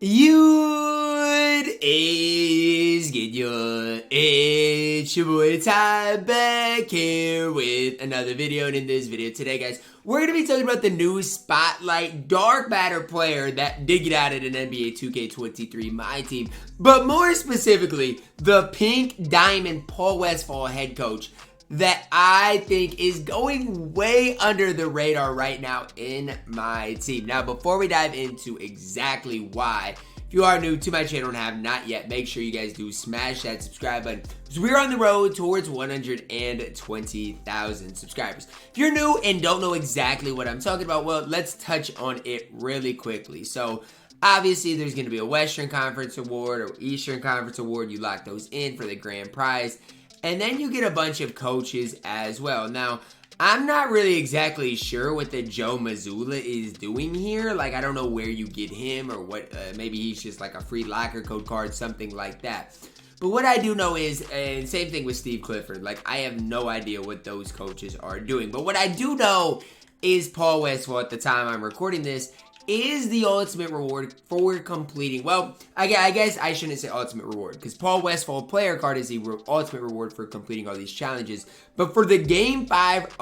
What is good, yo? It's your boy Ty back here with another video. And in this video today, guys, we're going to be talking about the new Spotlight Dark Matter player that did get added in NBA 2K23 MyTEAM. But more specifically, the Pink Diamond Paul Westphal head coach that I think is going way under the radar right now in my team. Now, before we dive into exactly why, if you are new to my channel and have not yet, make sure you guys do smash that subscribe button, because we're on the road towards 120,000 subscribers. If you're new and don't know exactly what I'm talking about, well, let's touch on it really quickly. So, obviously, there's going to be a Western Conference Award or Eastern Conference Award. You lock those in for the grand prize. And then you get a bunch of coaches as well. Now, I'm not really exactly sure what the Joe Mazzulla is doing here. Like, I don't know where you get him or what. Maybe he's just like a free locker code card, something like that. But what I do know is, and same thing with Steve Clifford, like, I have no idea what those coaches are doing. But what I do know is Paul Westphal, at the time I'm recording this, is the ultimate reward for completing, well, I guess I shouldn't say ultimate reward, because Paul Westphal player card is the ultimate reward for completing all these challenges. But for the Game 5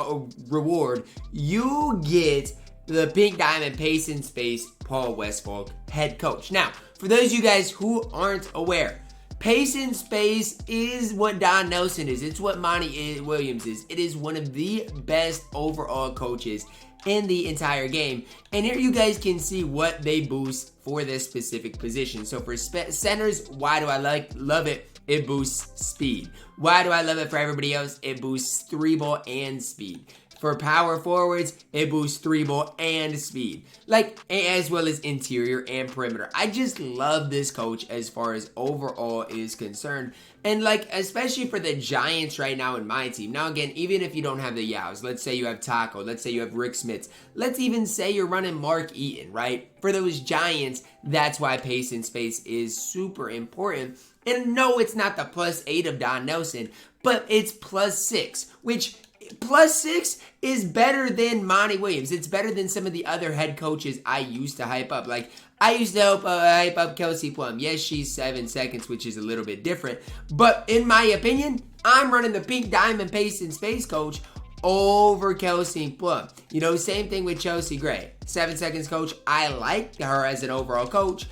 reward, you get the Pink Diamond Pace and Space Paul Westphal head coach. Now, for those of you guys who aren't aware, Pace and Space is what Don Nelson is. It's what Monty Williams is. It is one of the best overall coaches in the entire game. And here you guys can see what they boost for this specific position. So for centers, why do I love it? It boosts speed. Why do I love it for everybody else? It boosts 3-ball and speed. For power forwards, it boosts 3-ball and speed. Like, as well as interior and perimeter. I just love this coach as far as overall is concerned. And like, especially for the Giants right now in my team. Now again, even if you don't have the Yows, let's say you have Taco, let's say you have Rick Smits, let's even say you're running Mark Eaton, right? For those Giants, that's why Pace and Space is super important. And no, it's not the +8 of Don Nelson, but it's +6, which +6 is better than Monty Williams. It's better than some of the other head coaches I used to hype up. Like, I used to hype up Kelsey Plum. Yes, she's 7 seconds, which is a little bit different. But in my opinion, I'm running the Pink Diamond Pace and Space coach over Kelsey Plum. You know, same thing with Chelsea Gray. 7 seconds coach. I like her as an overall coach.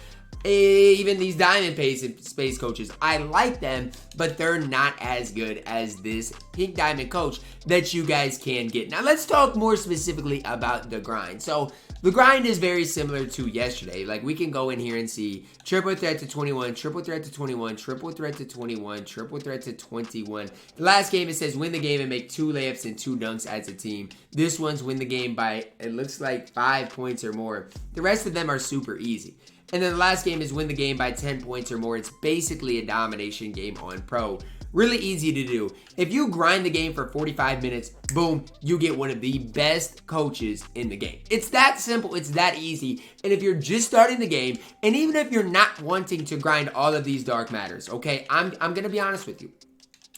Even these Diamond Pace and Space coaches, I like them, but they're not as good as this Pink Diamond coach that you guys can get. Now, let's talk more specifically about the grind. So, the grind is very similar to yesterday. Like, we can go in here and see triple threat to 21, triple threat to 21, triple threat to 21, triple threat to 21. The last game, it says win the game and make 2 layups and 2 dunks as a team. This one's win the game by, it looks like 5 points or more. The rest of them are super easy. And then the last game is win the game by 10 points or more. It's basically a domination game on pro. Really easy to do. If you grind the game for 45 minutes, boom, you get one of the best coaches in the game. It's that simple. It's that easy. And if you're just starting the game, and even if you're not wanting to grind all of these dark matters, okay, I'm going to be honest with you.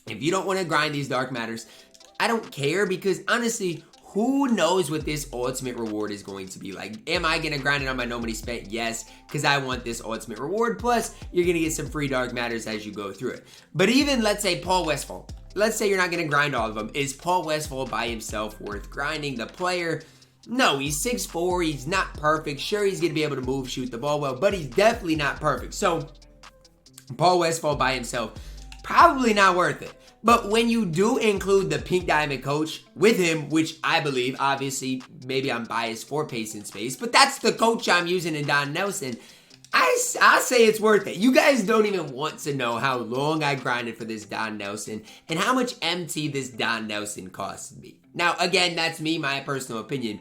If you don't want to grind these dark matters, I don't care, because honestly, who knows what this ultimate reward is going to be like? Am I going to grind it on my no money spent? Yes, because I want this ultimate reward. Plus, you're going to get some free dark matters as you go through it. But even, let's say, Paul Westphal. Let's say you're not going to grind all of them. Is Paul Westphal by himself worth grinding? The player? No, he's 6'4". He's not perfect. Sure, he's going to be able to move, shoot the ball well, but he's definitely not perfect. So, Paul Westphal by himself, probably not worth it. But when you do include the Pink Diamond coach with him, which I believe, obviously, maybe I'm biased for Pace and Space, but that's the coach I'm using in Don Nelson, I say it's worth it. You guys don't even want to know how long I grinded for this Don Nelson and how much MT this Don Nelson cost me. Now, again, that's me, my personal opinion.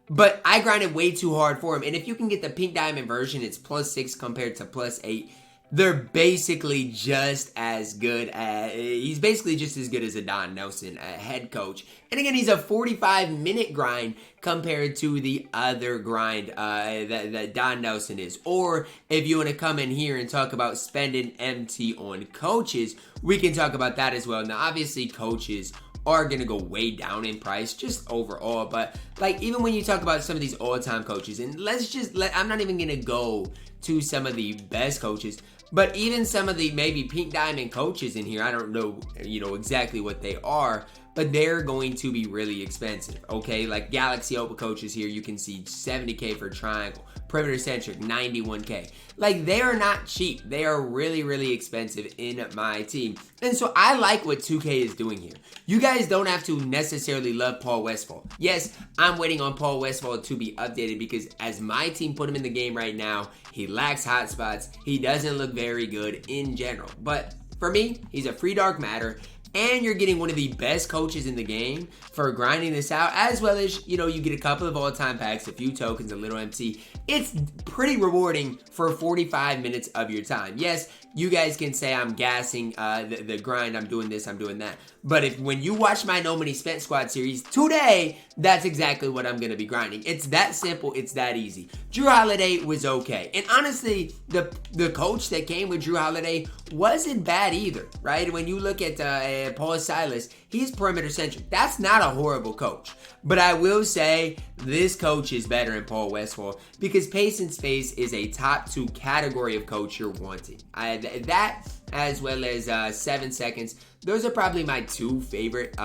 But I grinded way too hard for him. And if you can get the Pink Diamond version, it's +6 compared to +8. They're basically just as good as, he's basically just as good as a Don Nelson head coach. And again, he's a 45-minute grind compared to the other grind that Don Nelson is. Or if you want to come in here and talk about spending MT on coaches, we can talk about that as well. Now, obviously, coaches are going to go way down in price just overall. But like, even when you talk about some of these all-time coaches, and I'm not even going to go to some of the best coaches. But even some of the maybe pink diamond coaches in here, I don't know, exactly what they are, but they're going to be really expensive, okay? Like Galaxy Open coaches here, you can see $70K for triangle. Perimeter centric, $91K. Like, they are not cheap. They are really, really expensive in my team. And so I like what 2K is doing here. You guys don't have to necessarily love Paul Westphal. Yes, I'm waiting on Paul Westphal to be updated because as my team put him in the game right now, he lacks hot spots. He doesn't look very good in general. But for me, he's a free dark matter. And you're getting one of the best coaches in the game for grinding this out, as well as, you get a couple of all-time packs, a few tokens, a little MC. It's pretty rewarding for 45 minutes of your time. Yes, you guys can say I'm gassing the grind, I'm doing this, I'm doing that. But when you watch my No Money Spent Squad series today, that's exactly what I'm going to be grinding. It's that simple, it's that easy. Jrue Holiday was okay. And honestly, the coach that came with Jrue Holiday wasn't bad either, right? When you look at Paul Silas, he's perimeter centric. That's not a horrible coach. But I will say this coach is better than Paul Westphal because pace and space is a top 2 category of coach you're wanting. That as well as 7 seconds. Those are probably my 2 favorite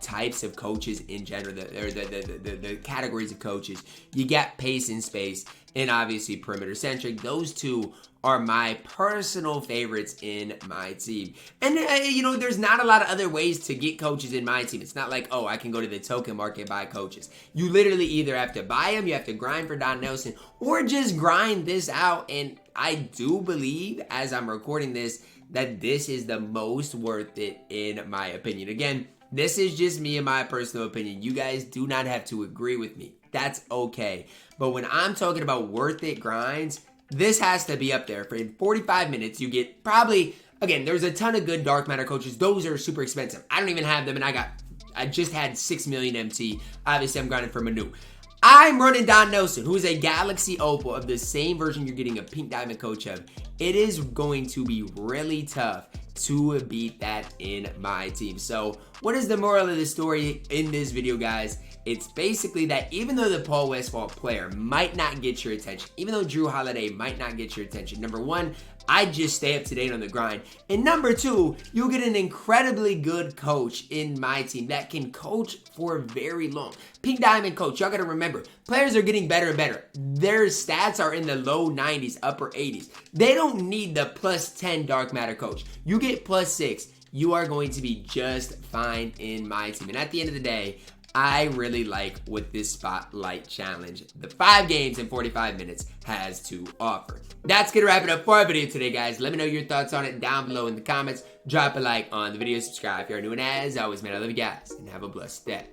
types of coaches in general, the categories of coaches. You got pace and space and obviously perimeter centric. Those 2 are my personal favorites in my team. And, there's not a lot of other ways to get coaches in my team. It's not like, I can go to the token market and buy coaches. You literally either have to buy them, you have to grind for Don Nelson, or just grind this out. And I do believe, as I'm recording this, that this is the most worth it in my opinion. Again, this is just me and my personal opinion. You guys do not have to agree with me. That's okay. But when I'm talking about worth it grinds, this has to be up there. For in 45 minutes, you get probably, again, there's a ton of good dark matter coaches. Those are super expensive. I don't even have them, and I just had 6 million MT. Obviously, I'm grinding for Manu. I'm running Don Nelson, who is a Galaxy Opal of the same version you're getting a pink diamond coach of. It is going to be really tough to beat that in my team. So what is the moral of the story in this video, guys? It's basically that even though the Paul Westphal player might not get your attention, even though Jrue Holiday might not get your attention, number 1, I just stay up to date on the grind. And number 2, you'll get an incredibly good coach in my team that can coach for very long. Pink Diamond coach, y'all gotta remember, players are getting better and better. Their stats are in the low 90s, upper 80s. They don't need the plus 10 dark matter coach. You get plus 6, you are going to be just fine in my team. And at the end of the day, I really like what this Spotlight Challenge, the 5 games in 45 minutes, has to offer. That's going to wrap it up for our video today, guys. Let me know your thoughts on it down below in the comments. Drop a like on the video, subscribe if you're new, and as always, man, I love you guys, and have a blessed day.